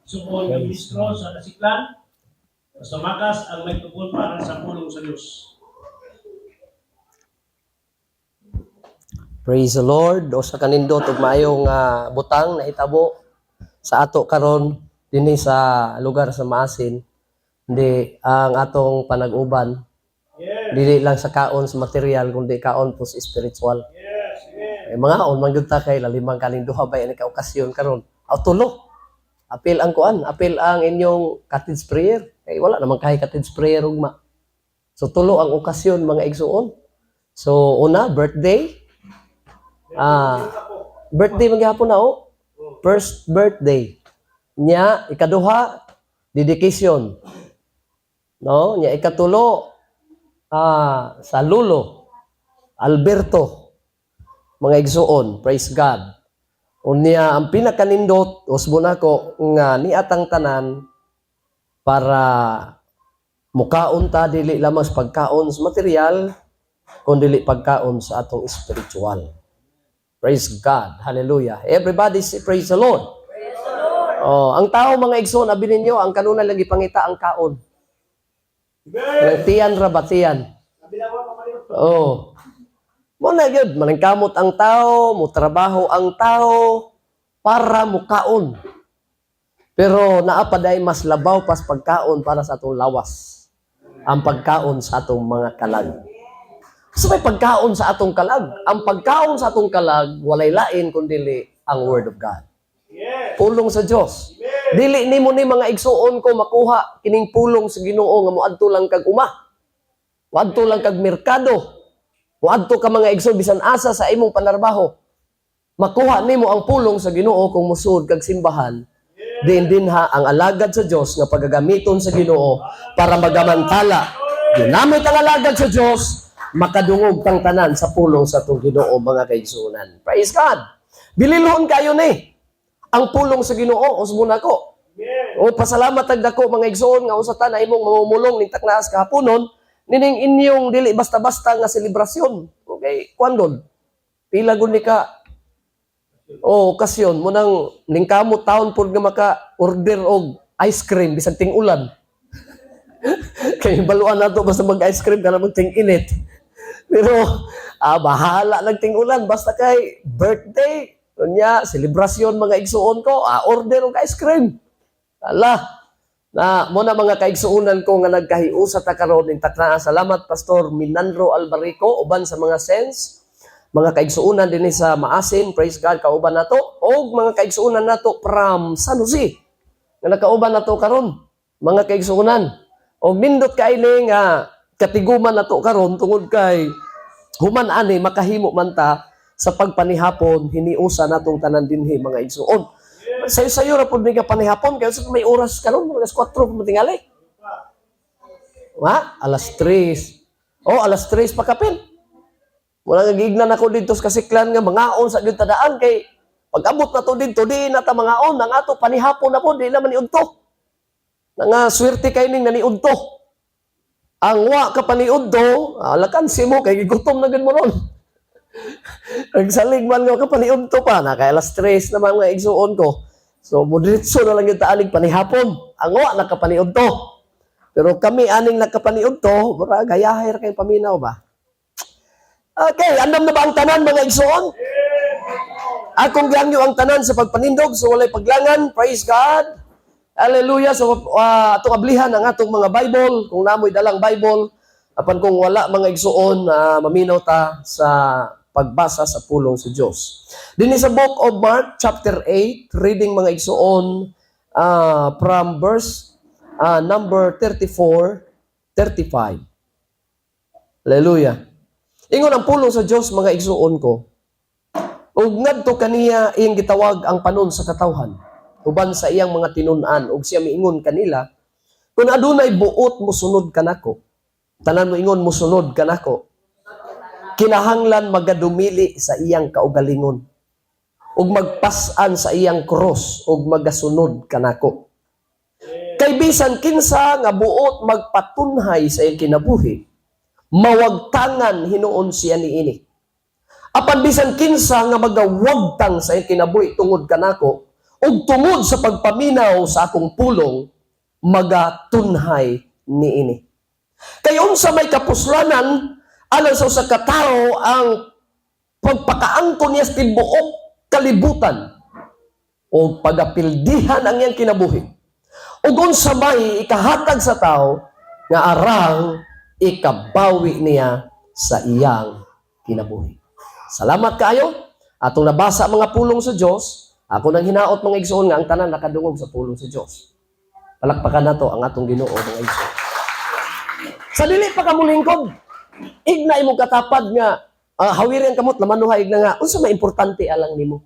Sukol ng ministro sa Kasiklan. Basta makas ang may tungkol para sa pulong sa Diyos. Praise the Lord. O sa kanindot ug maayong butang na hitabo sa ato karon dinhi sa lugar sa Maasin. Hindi ang atong panag-uban. Yes. Dili lang sa kaon sa material kundi kaon po sa spiritual. Yes. Amen. Mga on man gyud ta kay lalimang kaning duha bay ani ka okasyon karon. Aw tulo. Apil ang kuan, apil ang inyong cottage prayer. Kay wala naman kay cottage prayer ugma. So tulo ang okasyon mga igsuon. So una birthday. Birthday maghapon na o. First birthday. Nya ikaduha dedication. No, nya ikatulo sa lulo Alberto mga igsuon, praise God. Unya ang pinakanindot usbo nako nga niatang tanan para mukaon ta dili lamang sa pagkaon sa material kundi dili pagkaon sa atong spiritual. Praise God. Hallelujah. Everybody say praise the Lord. Praise the Lord. Oh, ang tao mga igsoon abi ninyo ang kanunay lagi pangita ang kaon. Ang tiyan ra ba tiyan? Oh. Mo na gyud manangkamot ang tao, mo trabaho ang tao para mukaon. Pero naa pa day mas labaw pas pagkaon para sa atong lawas. Ang pagkaon sa atong mga kalag. So may pagkaon sa atong kalag. Ang pagkaon sa atong kalag, walay lain kundi ang Word of God. Yes. Pulong sa Dios. Dili nimo ni mga igsuon ko makuha kining pulong sa Ginoo nga moadto lang kag uma. Moadto lang kag merkado. Moadto ka mga igsoon bisan asa sa imong panarbaho. Makuha nimo ang pulong sa Ginoo kung musuod kag simbahan. Din ha ang alagad sa Dios nga pagagamiton sa Ginoo para magamantala. Ginamit ang alagad sa Dios makadungog kang tanan sa pulong sa itong Ginoo mga kaigsunan. Praise God! Bililhon kayo ni ang pulong sa Ginoo, usbo na ko. O pasalamat ang dako mga igsoon nga usatan na imong mamumulong ning taknaas kahaponon nining inyong dili basta-basta nga selebrasyon. Okay, kuandon? Pila gud ni ka okasyon mo nang lingkamot taon pud nga maka-order og ice cream bisan ting-ulan. Kay baluan nato basta mag-ice cream kana mag-ting-init. Pero bahala lang ting-ulan basta kay birthday unya selebrasyon mga igsuon ko order og ice cream. Ala na mo na mga kaigsuonan ko nga nagkahiusa ta karon ning taknaa. Salamat Pastor Minandro Albarico uban sa mga sense mga kaigsuonan dinhi sa Maasin, praise God kauban nato og mga kaigsuonan nato from San Jose nga nakauban nato karon mga kaigsuonan. Og nindot kay ni nga katiguman nato karon tungod kay human ani makahimo man ta sa pagpanihapon hiniusa natong tanan dinhi mga igsuon. Sayo ra pud ni ka panihapon kay may oras karon alas 4 matingali. Wa? Alas 3. Oh, alas 3 pa kapin. Wala gignan ako dito sa Kasiklan nga mangaon sa gyud tadaan kay pag-abot na to dito di na ta mangaon nang ato panihapon na po di naman niudto. Nga swerte kay ning naniudto. Ang wa ka paniudto, alakan si mo kay gigutom na gid mo ron. Nagsalig man nga ka paniudto pa na kay alas 3 naman nga igsuon ko. So mudritso na lang yung taalig panihapon. Ang wa nakapaniudto. Pero kami aning nakapaniudto, mura gayahay ra kay paminaw ba. Okay, andam na ba ang tanan mga igsuon? Akong gangyo ang tanan sa pagpanindog so walay paglangan. Praise God. Hallelujah. So atong ablihan ang atong mga Bible kung namoy dalang Bible apan kung wala mga igsuon maminaw ta sa pagbasa sa pulong sa Dios. Dinhi sa book of Mark chapter 8 reading mga igsuon from verse number 34, 35. Hallelujah. Ingon ang pulong sa Dios mga igsuon ko. Ug ngadto kaniya iyang gitawag ang panon sa katawhan uban sa iyang mga tinun-an ug siya miingon kanila kun adunay buot mosunod kanako tanan mo ingon mosunod kanako kinahanglan magadumili sa iyang kaugalingon ug magpas-an sa iyang cross ug magasunod kanako kay bisan kinsa nga buot magpatunhay sa iyang kinabuhi mawagtangan hinuon siya niini apan bisan kinsa nga magawagtang sa iyang kinabuhi tungod kanako ug tungod sa pagpaminaw sa akong pulong, magatunhay niini. Kay unsa may kapuslanan alang sa usa ka tawo ang pagpakaangkon niya sa tibuok kalibutan o pagapildihan ang iyang kinabuhi. Ug unsa may ikahatag sa tawo nga arang ikabawi niya sa iyang kinabuhi. Salamat kaayo. Atong nabasa mga pulong sa Dios. Ako nang hinaot mga igsoon nga ang tanan nakadungog sa pulong sa Dios. Palakpakan nato ang atong Ginoo mga igsoon. Sa dili pa ka mulingkod, ignay mo katapad nga hawiren kamot lamanuhay igna nga unsa may importante alang nimo.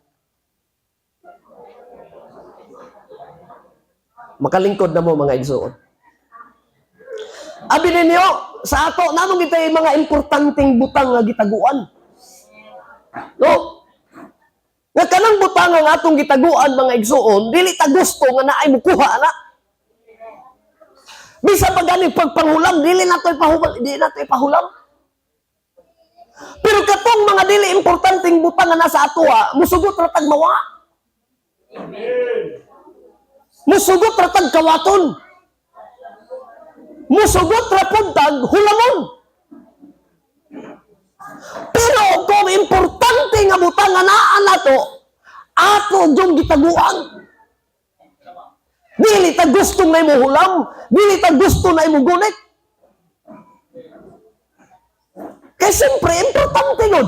Makalingkod na mo mga igsoon. Abi ninyo sa ato nanong gitay mga importanteng butang nga gitaguan. No? Nga kanang butang nga atong gitaguan mga igsoon, dili ta gusto nga naay mukuha ana. Bisa pa gani pagpanghulam, dili natoy pahulam. Pero katong mga dili importanteng butang nga nasa atoa, musugot ra tag mawa. Musugot ra tag kawaton. Musugot ra pud tag hulamon. Pero kung importante nga butang nga naa nato, ato jung gitaguan. Dili ta gusto na imo hulam, dili ta gusto na imo gunit. Kaya siyempre, importante nun.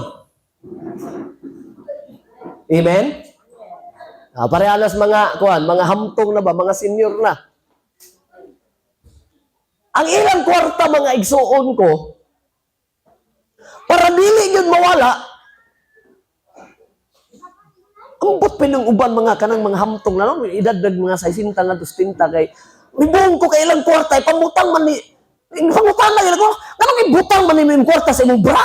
Amen? Parehalas mga hamtong na ba, mga senior na. Ang ilang kwarta mga igsuon ko, para dili yun mawala, ambot pinong uban mga kanang mga hamtong na, no? Idagdag mga 60 na 70 kay, bibong ko kay ilang kwarta, pamutang man ni, pamutang na ilang ko, kanang ibutang man ni yung kwarta sa imong bra.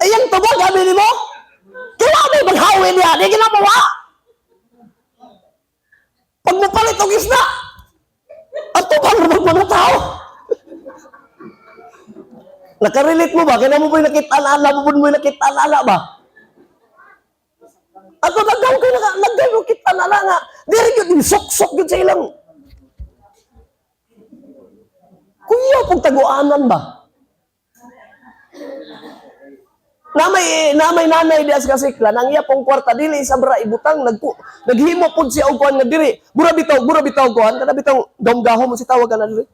Ayang tubag, gabi ni mo, kailangan may maghawin niya, di ginamawa. Pag mapalit ang isda, at tubang naman mga tao. Nakarelate mo ba? Kaya mo ba yung nakita-alala? Mo ba yung nakita-alala ba? Ato nagdaw ko yung kita-alala nga. Diri yun, sok-sok yun sa ilang. Kuya, pag taguanan ba? Namay nanay di as kasikla, nang iya pong kwarta, dili sa bra ibutang, naghimo po siya og kuhan nga diri. Bura bitaw kuhan, kada bitaw gahom si tawag ka na diri.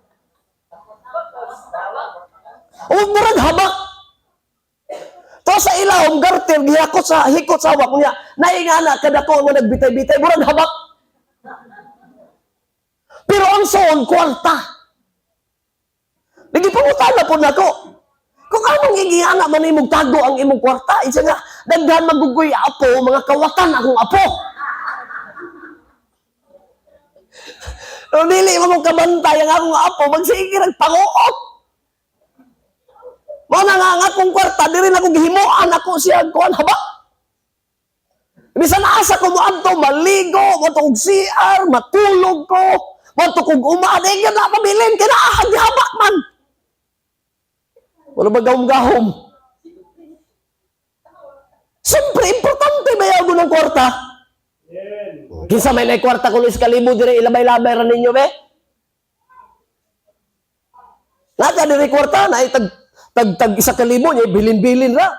O murag habak. To sa ilawom garter gihakot sa hikot sa hawak niya. Naingana kada ko nga nagbitay-bitay murag habak. Pero ang soon kwarta. Nagipangutan na po nako. Kung anong ingingana man imong tago ang imong kwarta, isa nga daghan magugoy apo mga kawatan akong apo. Pero dili mo mong kabantay ang akong apo magsige nagpanguot. Mana nga akong kwarta, di rin ako gihimuan ako siya kuan haba. Bisan asa ko moadto maligo, moto og CR, matulog ko, moto kog umaad, ay na mabilin kinaahad di habak man. Wala ba gahom-gahom? Siyempre, importante ba yago ng kwarta? Kisa may kwarta kung iskalibo dire ilabay-labay ra ninyo be? Nata dire kwarta na tag 1,000 niya, bilin-bilin ra.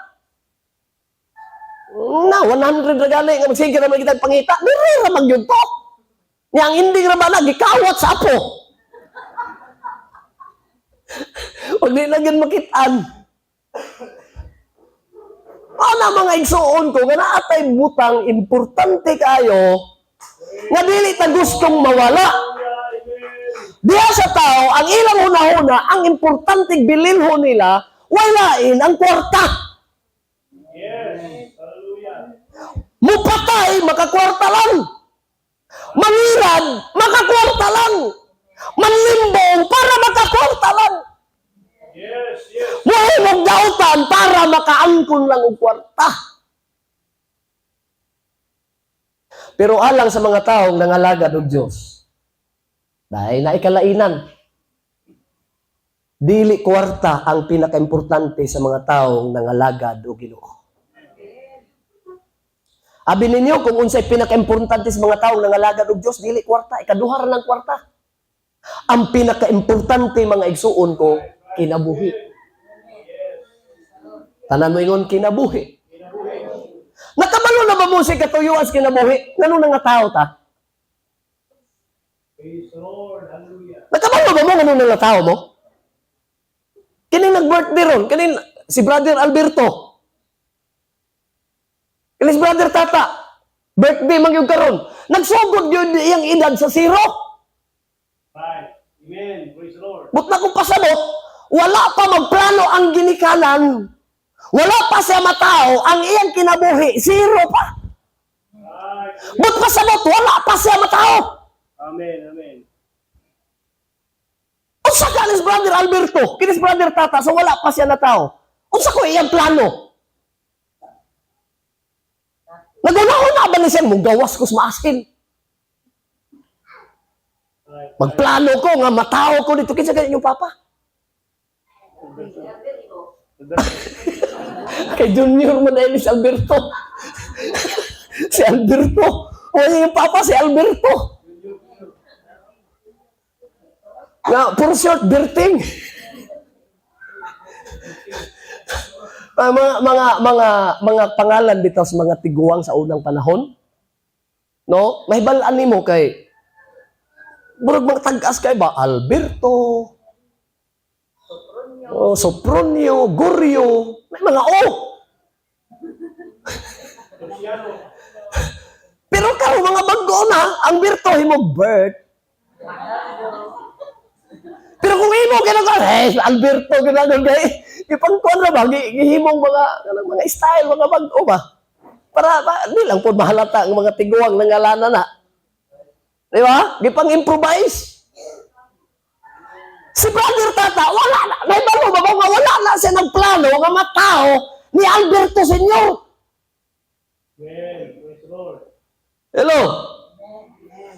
Na, 100 ra gali, nga magsige naman kita pangita, diri ra magyud to. Yang hindi ra ba gikawat sa apo. Huwag di lang yun makitaan. Ano mga igsuon ko, nga naatay butang, importante kayo, nga dili ta gustong mawala. Diya sa tao, ang ilang hunahuna, ang importanteng bilinho nila, walain ang kwarta. Yes. Hallelujah. Mupatay, makakwarta lang. Mangirad, makakwarta lang. Manlimbong, para makakwarta lang. Yes, yes. Muhay magdautan, para makaangkon lang ang kwarta. Pero alang sa mga taong nangalagad og Diyos, dahil na ikalainan. Dili kwarta ang pinakaimportante sa mga taong nangalagad o Ginoo. Abi ninyo kung unsay pinakaimportante sa mga taong nangalagad og Dios, dili kwarta, ikaduha ra ng kwarta. Ang pinakaimportante mga igsuon ko, kinabuhi. Tanan mo ingon kinabuhi. Nakabalo na ba mo si katuyuan sa kinabuhi? Ngano nga tao ta? Praise the Lord. Hallelujah. Nakabalo ba mo ngano nga tao mo? Kini nag-birthday ron, kini si Brother Alberto. Kini si Brother Tata. Birthday man gyud karon. Nagsugod gyud iyang edad sa zero. Right. Amen. Praise the Lord. But na kung pasabot, wala pa magplano ang ginikanan. Wala pa siya matao, ang iyang kinabuhi, zero pa. Right. But pasabot, wala pa siya matao. Amen. Amen. Unsa ka ni Brother Alberto, kinis Brother Tata, so wala pa siya na tao. Unsa ko iyang plano? Naguna-una ba ni siya, gawas ko sa maasin? Right. Magplano ko nga matao ko dito, kinsa ganyan yung papa? Kay Junior Manelis Alberto. Si Alberto. O yung papa si Alberto. Na, puro short, Berting. Mga pangalan dito sa mga tiguang sa unang panahon. No? Mahibalaan nimo kay burog mga tag-as kay ba? Alberto. Oh, Sopronio, Gorio. May mga O. Pero karo mga bago na, ang Berto himo Bert. Pero kung imo ginagawa, Alberto ginagawa, ipangkuan na ba, gihimong mga style, mga bago ba? Para di lang po mahalata ang mga tiguang nangalanan na. Di ba? Gipang-improvise. Si Brother Tata, wala na. May balo ba nga wala na siya nagplano nga matao ni Alberto Senior. Amen. Praise the Lord. Hello?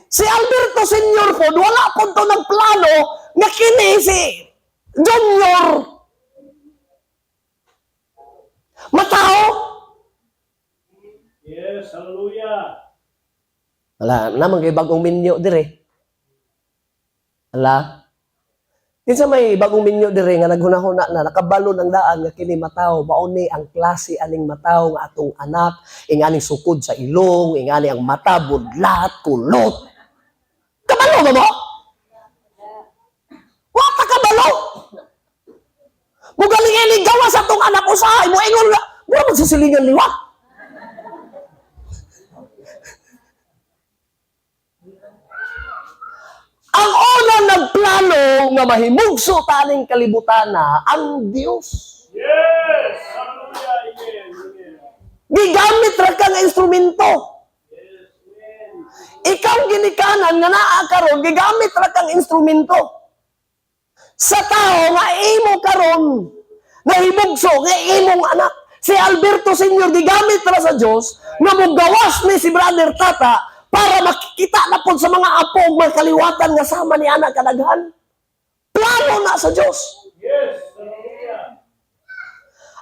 Si Alberto Senior po, wala po ito nagplano nga kini si Junior. Matao? Yes. Hallelujah. Wala, naman kay bagong minyo dire. Wala. Kinsa may bagong minyo dire nga naghunahuna na nakabalo ng daan nga kini mataw, mauni ang klase aning mataw nga atong anak, ingani sukod sa ilong, ingani ang mata budlat, kulot. Kabalo ba mo? Wa ta kabalo. Mugaling-iling gawas atong anak usahay mo ingon nga, wala man sa silingan liwa. Ang unang nagplano nga mahimugso taning kalibutan na ang Dios. Yes. Hallelujah. Amen. Amen. Gigamit ra kang instrumento. Yes. Amen. Ikaw ginikanan nga naa karon gigamit ra kang instrumento. Sa tao nga imo karon nahimugso nga imong anak. Si Alberto Senior gigamit ra sa Dios nga mogawas ni si Brother Tata para makikita na po sa mga apo mga kaliwatan nga sama ni anak kadaghan. Plano na sa Dios. Yes. Hallelujah.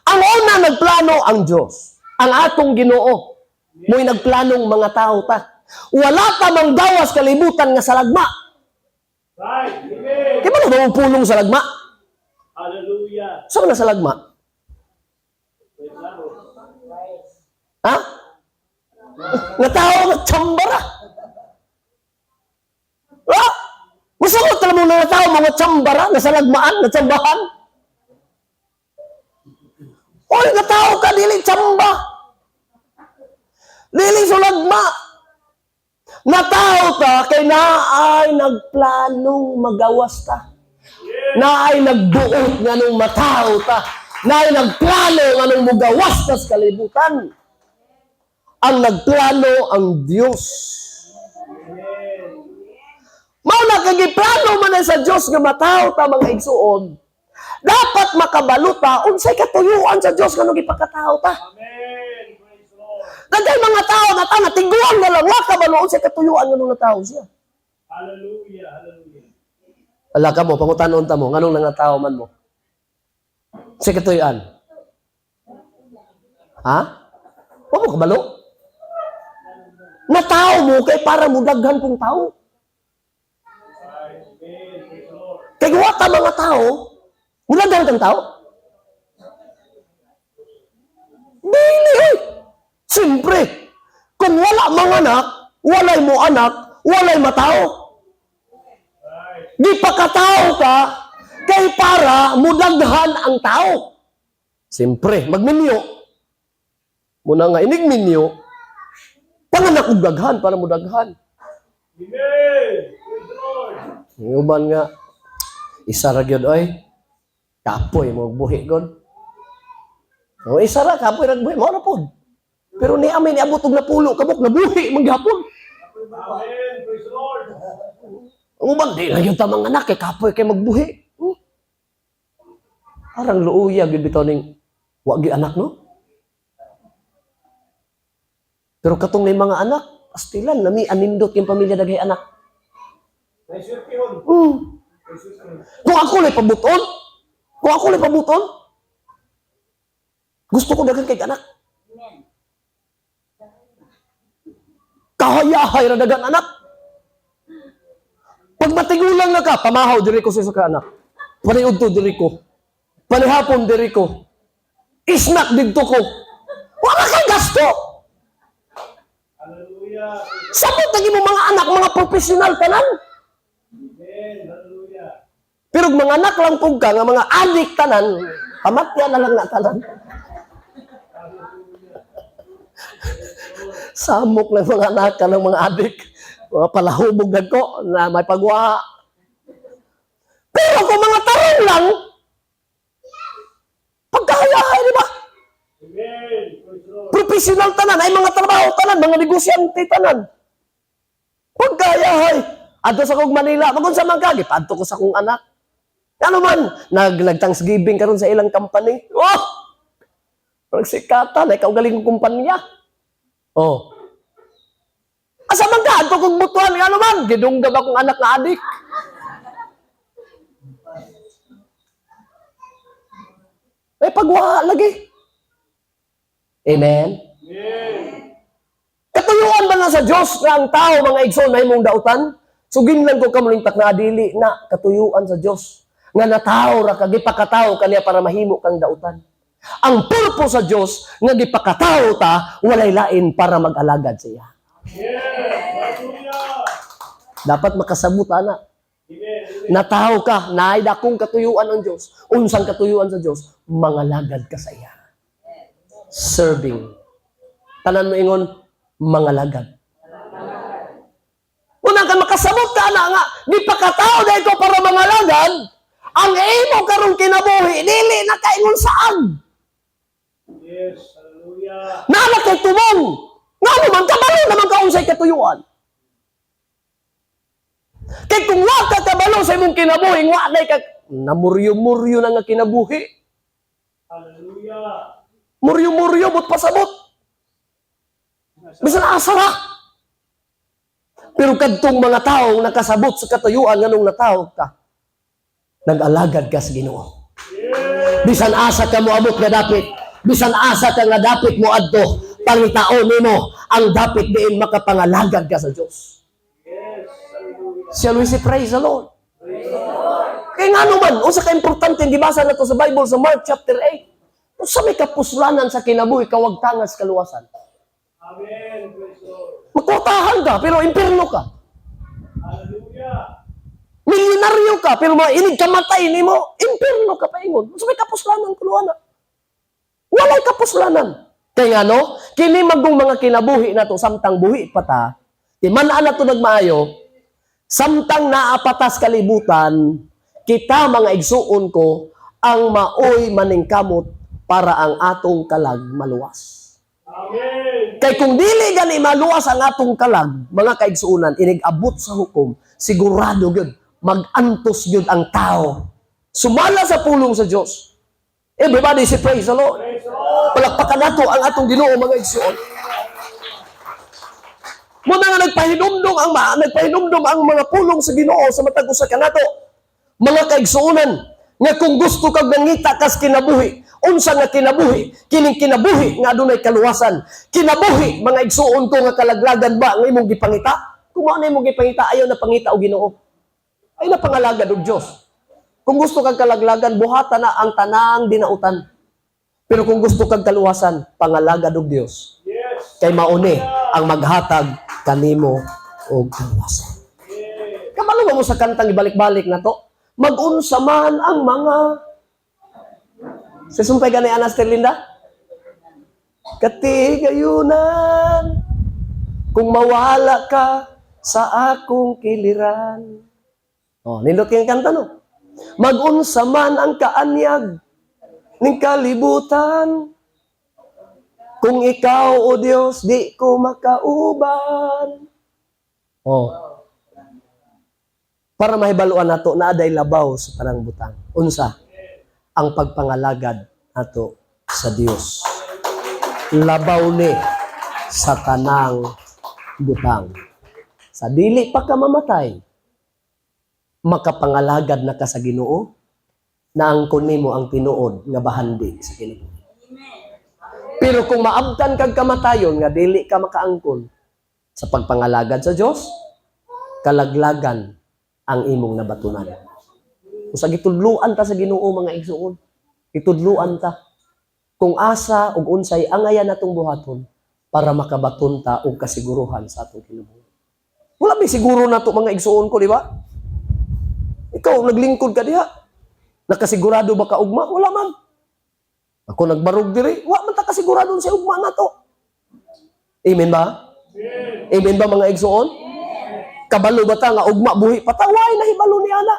Ang una nagplano ang Dios. Ang atong Ginoo. Mo'y nagplanong mga tao ta. Wala ta mang gawas kalibutan nga sa lagma. Right. Amen. Kaya ba na pulong sa lagma? Hallelujah. Saan na sa lagma? Praise the Lord. Ha? Natao nga tsambara. Ha? Masagot na mo na natao mga tsambara, nasa lagmaan, natsambahan. Oy, natao ka, dili tsamba. Dili sulagma. Natao ta, kay naay nagplanong magawas ta. Naay nagbuot nga nung matao ta. Naay nagplano nga nung mugawas ta sa kalibutan. Ang nagplano ang Diyos. Mao na kagiplano man sa Diyos nga matao ta mga igsuon. Dapat makabaluta unsay katuyuan sa Diyos nga nung ipakatao ta. Amen. Praise the Lord. Dagay mga tao na ta natiguan na lang wa kabalo unsay katuyuan nga nung natao siya. Hallelujah. Hallelujah. Ala ka mo, pangutanon ta mo, nganong nangataw man mo? Sa katuyan. Ha? Wa mo kabalo? Natao mo kay para mo daghan kong tao. Kay wata mga tao, mudaghan kang tao. Dili eh. Siyempre, kung wala mga anak, walay mo anak, walay matao. Di pagkatao ka, kay para mudaghan ang tao. Siyempre, magminyo. Muna nga inig minyo, panganak og daghan para mudaghan. Yung uban nga, isa ra gyud oy, kapoy mo buhi god. O isa ra kapoy ra buhi mo na pod. Pero ni amin niabot og napulo kabuk nabuhi maghapon. Amen. Praise the Lord. Ang uban di lang yung tamang anak kay kapoy kay magbuhi. Parang luuya gyud bitaw ning wa gyud anak no. Pero katong may mga anak, astilan nami anindot yung pamilya daghay anak. Kung ako lay pabuton, gusto ko daghan kay anak. Kahayahay ra daghan anak. Pag matigulang na ka, pamahaw diri ko sa ka anak. Paniudto diri ko. Panihapon diri ko. Isnak didto ko. Wala kay gasto. Hallelujah. Sabot lagi mo mga anak, mga profesional tanan. Amen. Hallelujah. Pero mga anak lang pug ka, nga mga adik tanan, pamatya na lang na tanan. Samok ng mga anak ka ng mga adik. Mga palahubog na ko na may pagwa. Pero kung mga tarong lang, pagkahayahay, di ba? Amen. Praise the Lord. Profesional tanan, ay mga trabaho tanan, mga negosyante tanan. Pagkayahay, adto sa kong Manila, magunsa man kagit, adto ko sa kong anak. Ano man, nag-thanksgiving karon sa ilang company. Oh! Nagsikatan, ikaw galing kong kumpanya. Oh. Asa man ka, adto kong butuan, ano man, gidunggab akong anak na adik. Ay, pagwa lagi. Amen? Katuyuan ba na sa Diyos na ang tao, mga igsoon, na imong dautan? Sugin lang ko kamulintak na adili na katuyuan sa Diyos. Nga natao ra ka, gipakatao kaniya para mahimo kang dautan. Ang purpose sa Diyos, nga gipakatao ta, walay lain para mag-alagad siya. Dapat makasabot, ana. Natao ka, naay dakong katuyuan ang Diyos. Unsang katuyuan sa Diyos, mangalagad ka sa iya. Serving. Tanan mo ingon, mangalagad. Unang ka makasabot ka na nga, di pa katao na ito para mangalagad, ang imo karong kinabuhi, dili na kaingon saan. Yes. Hallelujah. Naanak kay tumong. Nga naman, kabalo naman ka unsay katuyuan. Kay kung wa ka kabalo sa imong kinabuhi, wa na ka, namuryo-muryo na nga kinabuhi. Hallelujah. Muryo-muryo, but pasabot. Bisan asara. Pero kadtong mga taong nakasabot sa katuyuan nganong nataw ka, nag-alagad ka sa Ginoo. Bisan asa ka mo abot nga dapit, bisan asa ka nga dapit mo adto, pangitaon nimo ang dapit diin makapangalagad ka sa Dios. Shall we say praise the Lord? Kaya nga naman, usa ka importante gibasa na to sa Bible sa Mark chapter 8. Usa may kapuslanan sa kinabuhi kawagtangan sa kaluwasan. Amen. Praise the Lord. Magkutahan ka, pero impierno ka. Hallelujah. Milyonaryo ka, pero mainig ka matay ni mo, impierno ka pa ingon. So may kapuslanan kuluana. Walay kapuslanan. Kaya nga no, kini magong mga kinabuhi na to, samtang buhi pa ta, timanaan na to nagmaayo, samtang naapatas kalibutan, kita mga igsuon ko, ang maoy maningkamot para ang atong kalag maluwas. Amen. Kay kung dili gani maluwas ang atong kalag, mga kaigsuunan, inigabot sa hukom, sigurado gyud mag-antos gyud ang tao. Sumala sa pulong sa Dios. Everybody say praise the Lord. Praise the Lord. Palakpakan nato ang atong Ginoo mga igsuon. Muna nga nagpahinumdum ang mga pulong sa Ginoo sa matag usa kanato. Mga kaigsuonan, nga kung gusto kag nangita kas kinabuhi, unsa nga kinabuhi, kining kinabuhi nga adunay kaluwasan. Kinabuhi, mga igsuon ko nga kalaglagan ba nga imong gipangita? Kung mao na imong gipangita, ayaw na pangita og Ginoo. Ay na pangalagad og Dios. Kung gusto kag kalaglagan, buhatan na ang tanang dinautan. Pero kung gusto kag kaluwasan, pangalagad og Dios. Kay mauni ang maghatag kanimo og kaluwasan. Kabalo mo sa kantang ibalik-balik na to? Mag-unsa man ang mga sisumpay gani Anas Terlinda? Katigayunan kung mawala ka sa akong kiliran. Oh, nindot kayong kanta no? Mag-unsa man ang kaanyag ning kalibutan kung ikaw o Dios di ko makauban. Oh. Para mahibaluan nato na aday labaw sa tanang butang. Unsa ang pagpangalagad nato sa Dios. Labaw ni sa tanang butang. Sa dili pa ka mamatay, makapangalagad na ka sa Ginoo, na ang kunimo ang tinuod nga bahandi sa kinabuhi. Pero kung maabtan kag kamatayon nga dili ka makaangkon sa pagpangalagad sa Dios, kalaglagan ang imong nabatunan. Usa gitudluan ta sa Ginoo mga igsuon. Itudluan ta kung asa ug unsay angayan natong buhaton para makabaton ta og kasiguruhan sa atong kinabuhi. Wala may siguro nato mga igsuon ko, di ba? Ikaw naglingkod ka diha. Nakasigurado ba ka ugma? Wala man. Ako nagbarog diri, wa man ta kasigurado sa ugma nato. Amen ba? Amen ba mga igsuon? Kabalo ba ta nga ugma buhi pataway na hibalo ni ana.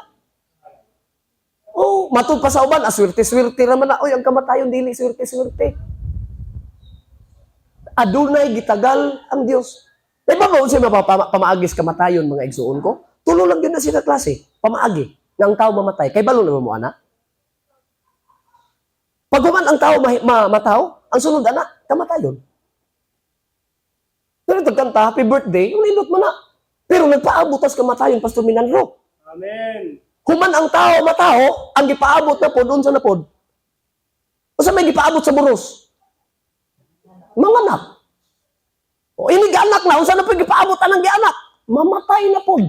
Oh, matud pa sa uban, aswerte-swerte raman na. Oy, ang kamatayon dili swerte-swerte. Adunay gitagal ang Dios. May ba unsa pamaagis kamatayon mga igsuon ko? Tulo lang gyud na sila klase, pamaagi nga ang tao mamatay. Kay balo na mo ana. Pag human ang tao mataw, ang sunod ana kamatayon. Pero tagkanta, happy birthday, unindot mo na. Pero nagpaabot tas kamatayon, Pastor Minandro. Amen. Human ang tao matao, ang gipaabot na pod, unsa na pod? Unsa may gipaabot sa buros? Manganak. O ini anak na, unsa na pod gipaabot anang gianak? Mamatay na pod.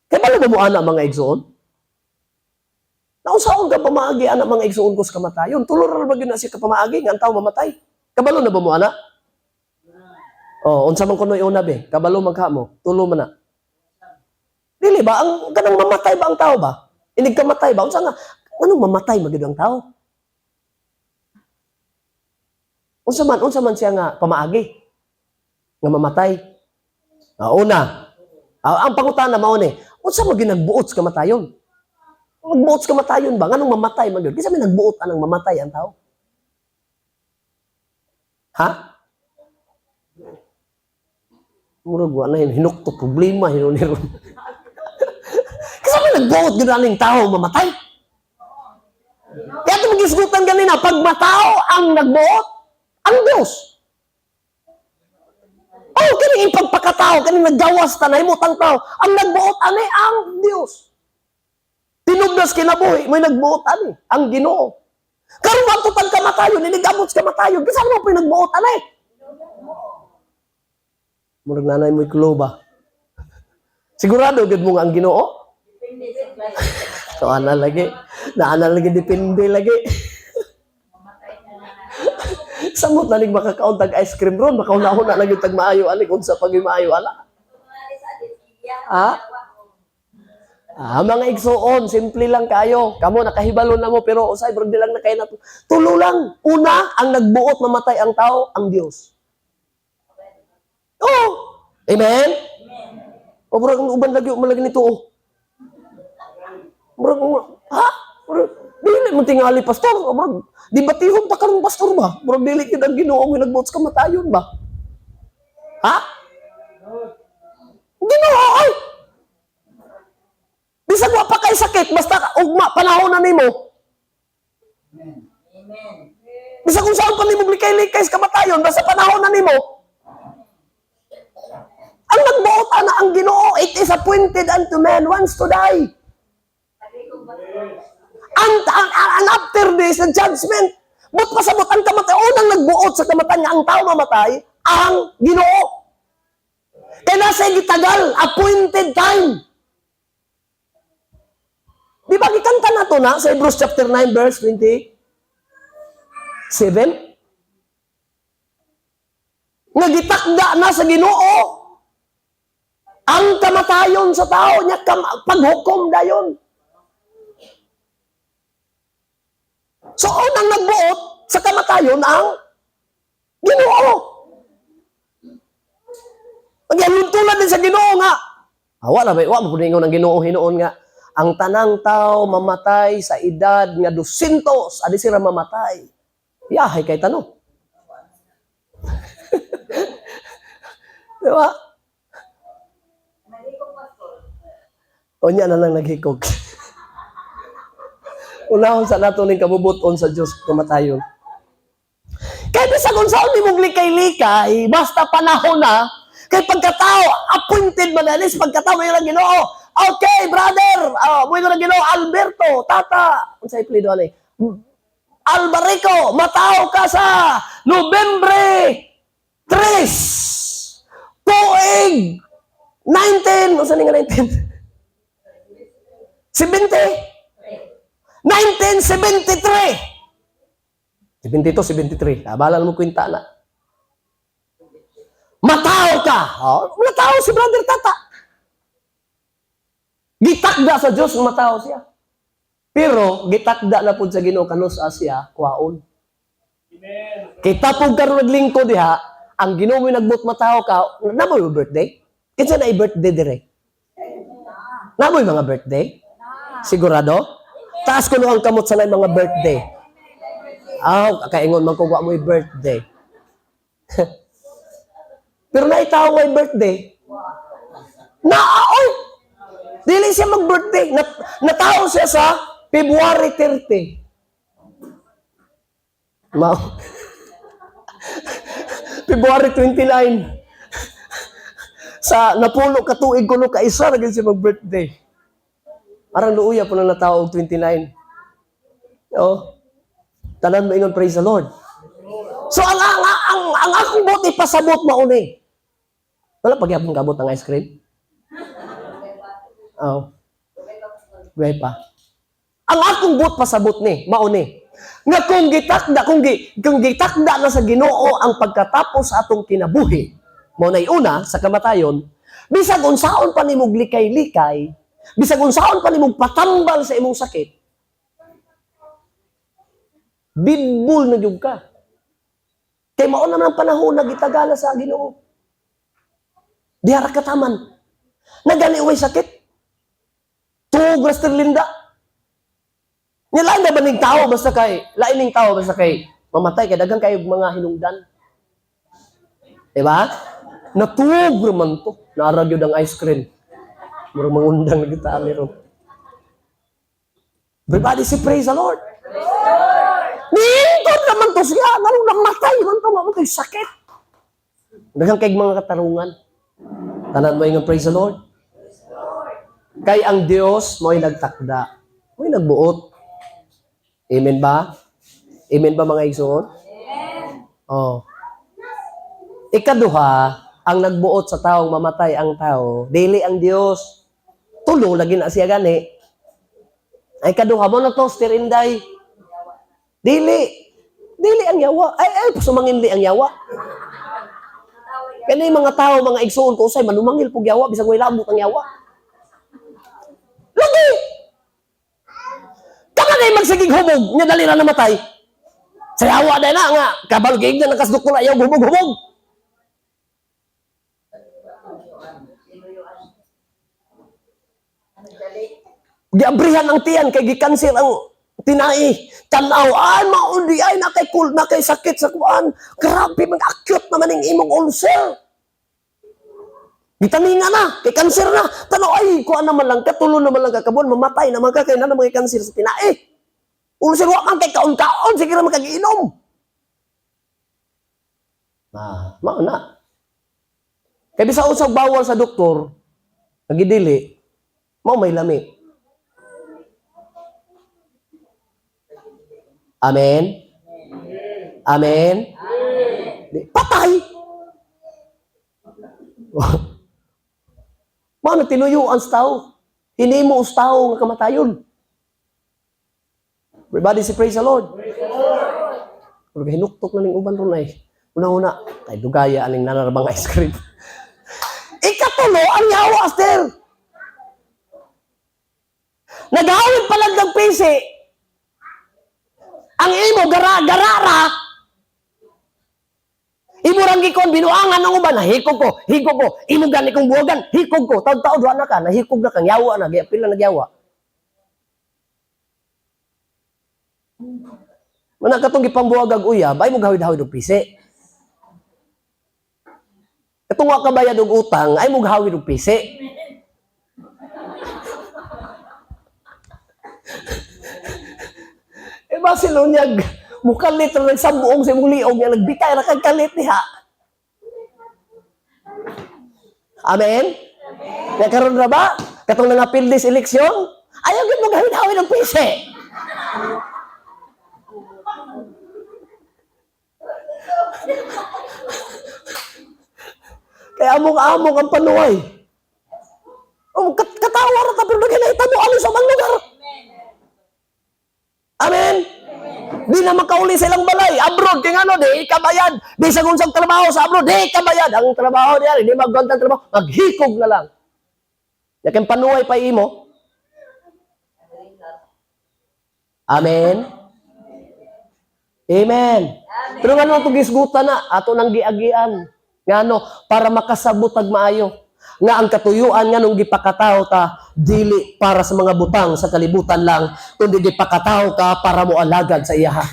Kaya balo ba mo anak mga igsuon? Naunsaon ka pamaagi anak mga igsuon ko sa kamatayon? Tulor na ba yun na siya kapamaagi nga ang tao mamatay? Kabalo na ba mo anak? Oh, unsa man kuno una be, kabalo magkamo, tulo man na. Dili ba ang kanang mamatay ba ang tao ba? Inig kamatay ba unsa nga anong mamatay magid ang tao? Unsa man siya nga pamaagi nga mamatay. Una, ang pangutana mao ni, unsa mo ginagbuot sa kamatayon? Magbuot sa kamatayon ba nganong mamatay magyud? Kinsa may nagbuot anang mamatay ang tao? Ha? Murag wa na hinukto problema hinon-hinon. Kasi may nagbuot gid aning tao mamatay. Kaya ito mag-isgutan ganina, pag matao ang nagbuot, ang Diyos. Oh, kini ipagpakatao, kini naggawas tanay mo tang tao, ang nagbuot ani ang Diyos. Tinubdas kinabuhi, may nagbuot ani, ang Ginoo. Karon wa total kamatayon, inigamot sa kamatayon, kasi ano pa nagbuot ani? Murag nanay mo'y kulo ba? Sigurado gud mo nga ang Ginoo? So, ana lagi. Naana lagi, depende lagi. Samot na ning makakaon tag ice cream ron, makauna-una lagi tag maayo ani kung sa pagi maayo ala. Mga igsuon, simple lang kayo. Kamo nakahibalo na mo pero usay bro di lang na kay nato. Tulo lang. Una, ang nagbuot mamatay ang tao, ang Dios. Oh! Amen? O murag uban lagi malagi nito oh. Murag ha? Murag dili mo tingali pastor. Murag di batihon pa karon pastor ba? Murag dili kid ang Ginoo nga nagbuot sa kamatayon ba? Ha? Ginoo ay. Bisag wa pa kay sakit basta ugma panahon na nimo. Amen. Bisag kung saan pa nimo likay-likay sa kamatayon basta panahon na nimo. Ang nagbuot ana ang Ginoo, it is appointed unto man once to die. Ang after this, the judgment. But pasabot ang kamatayon, unang nagbuot sa kamatayon nga ang tao mamatay, ang Ginoo. Kaya nasa gitagal, appointed time. Di ba gikanta na to na sa Hebrews chapter 9 verse 27? Nga gitakda na sa Ginoo ang kamatayon sa tao niya paghukom dayon. So, unang nagbuot sa kamatayon ang Ginoo. Tulad din sa Ginoo nga. Wala mapuningon ang Ginoo hinoon nga. Ang tanang tao mamatay sa edad nga 200, adi sila mamatay. Yahay kay tanong. Diba? O niya na lang naghikog. Unahon sa nato ning kabubuton sa Dios kamatayon. Kaya bisag unsaon ni mong likay-likay, basta panahon na, kay pagkatao appointed man anis pagkatao may Ginoo. Okay, brother. Mo na Ginoo Alberto, tata. Unsay plido ani? Albarico, matao ka sa Nobyembre 3. Tuig 19, unsa ni nga 19? 70? 1973. 72, 73. Abalan mo kwenta na. Matao ka. Matao si brother tata. Gitakda sa Diyos, matao siya. Pero, gitakda na po sa Ginoo kanus siya, kwaon. Kita po karon naglingkod diha, ang Ginoo mo nagbut matao ka, namoy mo birthday? Kinsa na i-birthday dire? Namoy mga birthday? Sigurado? Taas ko ang kamot sa mga birthday. Kaingon man ko mo birthday. Pero naitaw mo birthday. Dili siya mag-birthday. Natao siya sa February 30. February 29. Sa napulo ka tuig kuno ka isa na siya mag-birthday. Arang luuya po na natao 29. Tanan mo ingon, praise the Lord. So, ang akong bot ipasabot mauni. Wala pagyapong kabot ng ice cream? Gawin pa. Ang akong bot pasabot ni, mauni. Nga kung gitakda na sa Ginoo ang pagkatapos sa atong kinabuhi, mo na una sa kamatayon, bisag unsaon pa nimog likay-likay, bisag unsaon pa nimog patambal sa imong sakit, bidbul na jud ka. Kay mao naman ang panahon na gitagala sa Ginoo. Dihara kataman. Nagani uway sakit. Tug Linda. Lain na ba ning tao basta kay mamatay kay daghang kay mga hinungdan. Diba? Natug man to. Naara gyud ang ice cream. Murag mangundang na kita meron. Everybody say praise the Lord. Nindot naman to siya. Nang namatay man to. Mamatay sakit. Daghang kay mga katarungan. Tanan mo yung praise the Lord. Kay ang Dios mo'y nagtakda. Mo'y nagbuot. Amen ba? Amen ba mga igsoon? Amen. Ikaduha, ang nagbuot sa taong mamatay ang tao, dili ang Dios. Tulo lagi na siya gani. Ay kaduha mo na to, stirinday. Dili ang yawa. Ay, sumanginli ang yawa. Kaya yung mga tao, mga igsoon ko, usay, manumangil pong yawa, bisag may labot ang yawa. Lagi! Kama na yung magsagig humog, niya dali na namatay. Sa yawa na nga, kabalgig na nakasdok ko na ayaw, humog-humog. Giabrihan ang tiyan, kay gikansil ang tinai. Tanaw, maundi, nakay sakit sa kuan. Grabe, mag-acute naman yung imong ulcer. Gitaninga na, kay kanser na. Tanaw, kuan naman lang, katulo naman lang kakabon, mamatay naman ka, kay na naman kay kanser sa tinai. Ulcer, wakan kay kaon-kaon, sige naman kag-iinom. Mauna. Kaya bisa usag bawal sa doktor, nagidili, may lami. Amen? Amen? Patay! Mga tinuyuan sa tao. Hinimo sa tao nga kamatayon. Everybody say praise the Lord. Pero hinuktok na ning uban ron ay. Una-una, kay dugaya aning nanarabang ice cream. Ikatulo, ang yawa, Aster. Naghawid pa lang ng pisi. Ang imo, garara. Imo rang gikon, binuangan ng uban, hikog ko. Imo gani kong buwagan, hikog ko. Taon-taon, doon na ka, nahikog na kang yawa na, pila nagyawa. Mana katong gipambuwag ag uyab, ay mo gawid-hawid og pisi. Katong wa ka bayad og utang, ay mo gawid og pisi. Ba silunyag, mukalit na nagsambuong sa imong liog niya, nagbitay na kagkalit niya. Amen? Nagkaroon na ba? Katong nangapil this eleksyon, ayaw yun mo gawin-hawin ng pisi. Kaya among-among ang panuway. Katawa na pero naghinahita mo alis sa mga lugar. Amen? Di na makauli sa ilang balay. Abroad, kaya ano, di kabayad. Di sa gunsang trabaho sa abroad, di kabayad. Ang trabaho niya, di magandang trabaho. Maghikog na lang. Yakin panuway pa imo. Amen? Amen. Pero nga nung tugisgutan na, ato nang giagian. Nga no, para makasabot ag maayo. Nga ang katuyuan nga nung gipakataw ta, dili para sa mga butang sa kalibutan lang, kundi gipakataw ka para mo alagad sa iyaha.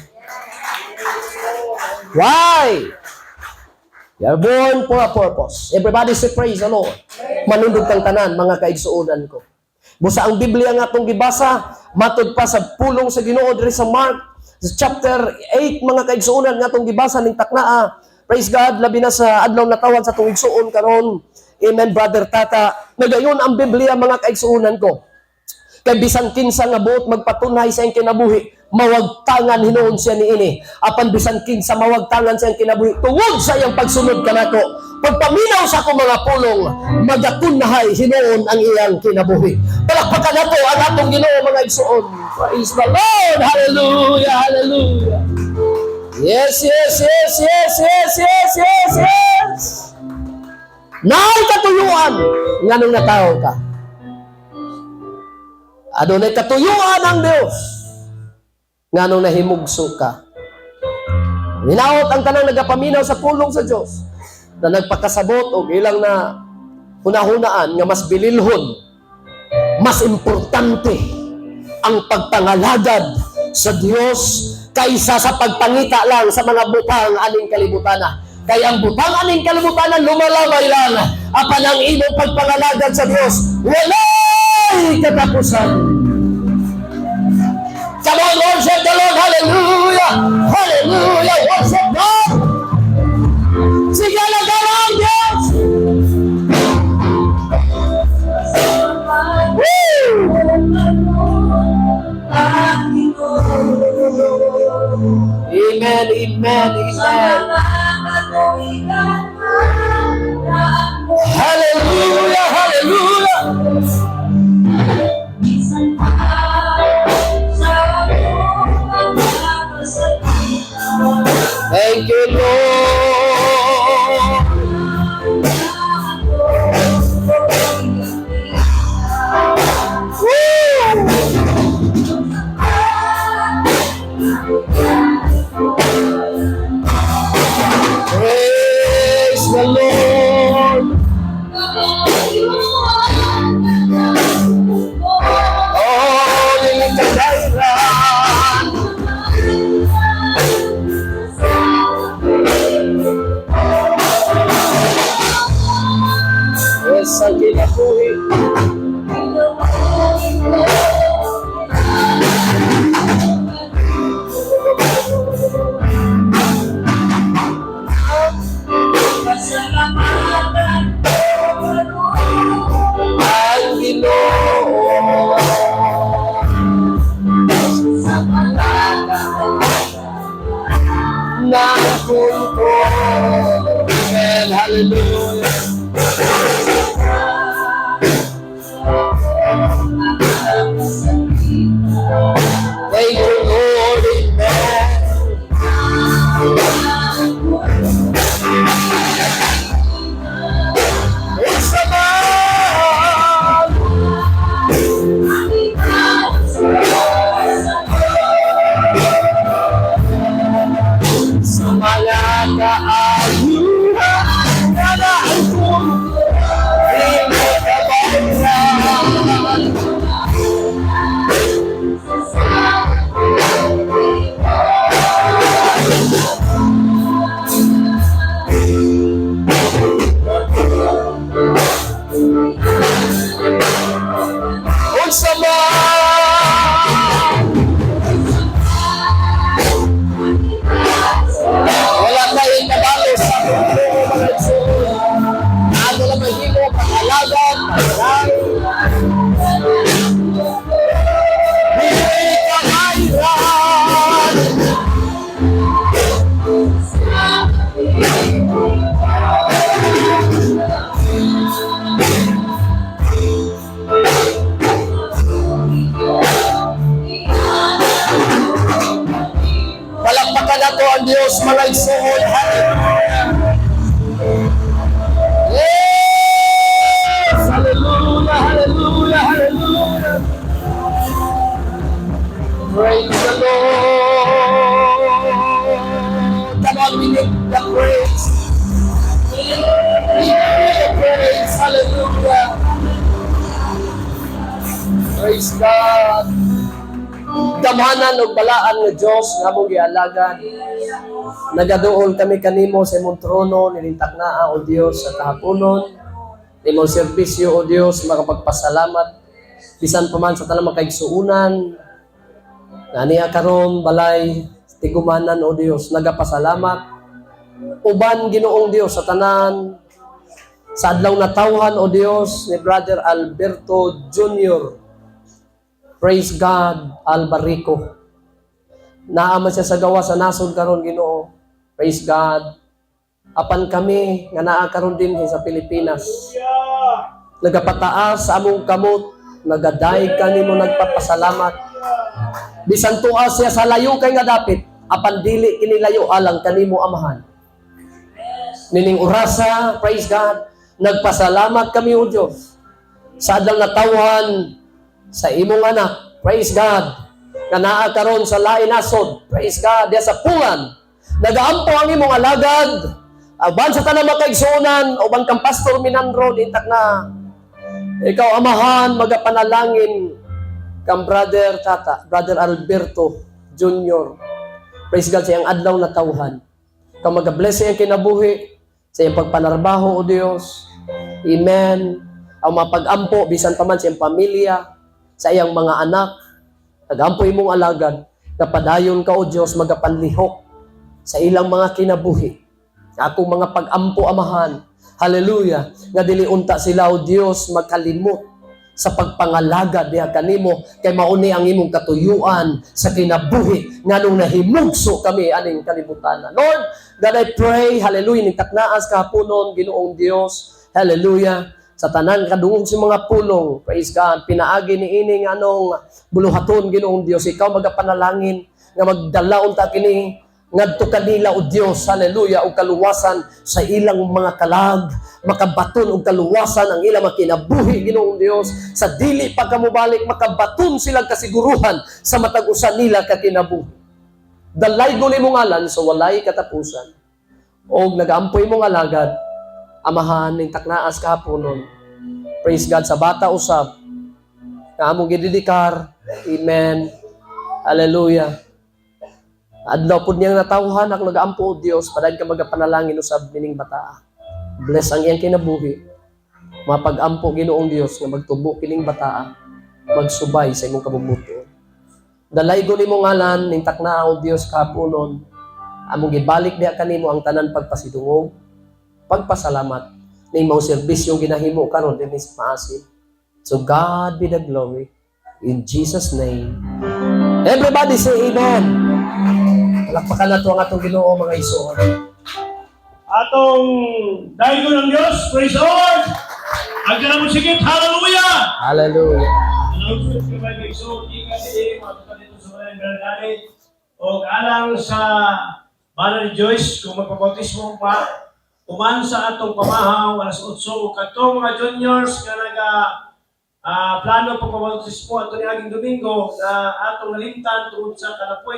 Why? You're born for a purpose. Everybody say praise the Lord. Manundog kang tanan, mga kaigsuonan ko. Busa ang Biblia nga itong gibasa, matod pa sa pulong sa Ginoo diri sa Mark, sa chapter 8, mga kaigsuonan nga itong gibasa ning taknaa. Praise God, labi na sa adlaw na tawag sa itong igsuon karon. Amen, Brother Tata. Nagayon ang Biblia, mga kaigsuunan ko. Kay bisan kinsa nga buot magpatunay sa iyang kinabuhi, mawagtangan hinuon siya ni ini. Apan bisan kinsa mawagtangan sa iyang kinabuhi, tungod sa iyang pagsunod kanako. Pagpaminaw sa akong mga pulong, magatunhay hinuon ang iyang kinabuhi. Palakpakan nato ang atong Ginoo, mga igsuon. Praise the Lord! Hallelujah! Hallelujah! Yes, yes, yes, yes, yes, yes, yes, yes! Naay katuyuan nga nung natao ka. Adunay katuyuan ang Dios nga nung nahimugso ka. Hinaot ang tanang nagapaminaw sa pulong sa Dios na nagpakasabot og ilang na hunahunaan nga mas bililhon, mas importante ang pagpangalagad sa Dios kaysa sa pagpangita lang sa mga butang aning kalibutana. Kaya ang butang aning kalibutanan lumalamay lang. Apan ang imong pagpangalagad sa Dios, walay katapusan. Come on, worship the Lord. Hallelujah! Hallelujah! Worship God! Sige na ang Diyos! Woo! Amen, amen, amen. Hallelujah, hallelujah. Thank you, Lord. Praise the Lord. Oh, nilingkadairan. Yes, ang kinabuhi. Ang Ginoo sa palaga hallelujah. Thank you, Lord, amen. It's a man. Sa mga kaayuhan na naangkong di mo kabayaran. Kung sa wala tayong nabalo sa mundo, mga igsoon. Ano lang mahimo, pangalagan, pangalagan. Hindi ka mayroon. Palakpakan nato ang Diyos, mga igsoon. Hallelujah. Yes! Hallelujah, hallelujah, hallelujah. Praise the Lord. Come on, we need the praise. We need the praise. Hallelujah. Praise God. Damahanan o balaan ng Diyos nga mong gialagan. Nagaduol kami kanimo sa imong trono, nilintak na o Diyos sa kahaponon. Imong serbisyo o Diyos, makapagpasalamat. Bisan pa man sa tanang makaigsuunan. Naniya karon balay, tigumanan o Diyos, nagapasalamat. Uban Ginoong Diyos sa tanan. Sa adlaw na tawhan o Diyos ni Brother Alberto Jr. Praise God, Albarico. Naaman siya sa gawa sa nasod karon Ginoo. Praise God. Apan kami nga naa karon din sa Pilipinas. Nagapataas sa among kamot, nagaday kanimo nagpapasalamat. Bisan tuwa siya sa layo kay nga dapit, apan dili kini layo alang kanimo Amahan. Nining orasa, praise God, nagpasalamat kami o Dios sa adlaw na tawhan sa imong anak, praise God, na naa karon sa lain nasod, praise God, diya sa pulan, nagaampo ang imong alagad, aban sa tanang makaigsunan, uban kang Pastor Minandro, intak na, ikaw Amahan, magapanalangin, kang Brother Alberto Jr., praise God, sa iyang adlaw na tawhan, kang mag-bless sa iyang kinabuhi, sa iyang pagpanarbaho, o Diyos, amen, ang mapag-ampo, bisan pa man sa iyang pamilya, sa iyang mga anak, nagampoy mong alagad, napadayon ka o Diyos, magapanlihok sa ilang mga kinabuhi. Akong mga pag-ampo Amahan, hallelujah, nga dili unta sila o Diyos magkalimot sa pagpangalagad diha kanimo, kay mauni ang imong katuyuan sa kinabuhi, nga nung nahimugso kami aning kalibutan. Lord, God, I pray, hallelujah, nitaknaas kahaponon, Ginoong Diyos, hallelujah, sa tanan kadungog si mga pulong, praise God, pinaagi ni ining anong buluhaton Ginoong Dios, ikaw magapanalangin nga magdala unta kini ngadto kanila o Dios, hallelujah, og kaluwasan sa ilang mga kalag, makabaton og kaluwasan ang ilang makinabuhi Ginoong Dios, sa dili pagkamubalik makabaton silang kasiguruhan sa matag-usan nila kakinabuhi. Dalay guli mong ngalan so walay katapusan. Og nagaampoy mong alagad, Amahan, ning taknaas kahaponon. Praise God, sa bata usab, na among gididikar, amen, hallelujah. Adlaw pud niyang natawhan, ak nagaampo o Dios, padayag ka magapanalangin usab mining bata. Bless ang iyang kinabuhi. Mapag-ampo Ginoong Dios, nga magtubo kining bata, magsubay sa imong kabubuto. Dalay guni mo ngalan, ning takna o Dios kahaponon, among gibalik diha kanimo ang tanan pagpasidungog, pagpasalamat na imong serbisyong ginahimo karon dinhi sa maasin. So God be the glory. In Jesus' name. Everybody say amen. Palakpakan na ito ang atong Ginoo, mga igsoon. atong daigo ng Diyos. Praise the Lord! Ang ganang musikit, hallelujah! Hallelujah. Announcement ko ba so di kasi matutunan dito sa mga Bernadette o alang sa Banner Joyce kung magpabautismo pa uman sa atong pamahang alas 8 o katong mga juniors nga naga plano pagpabautismo ato ni aging Domingo na atong nalimtan tungod sa kanapoy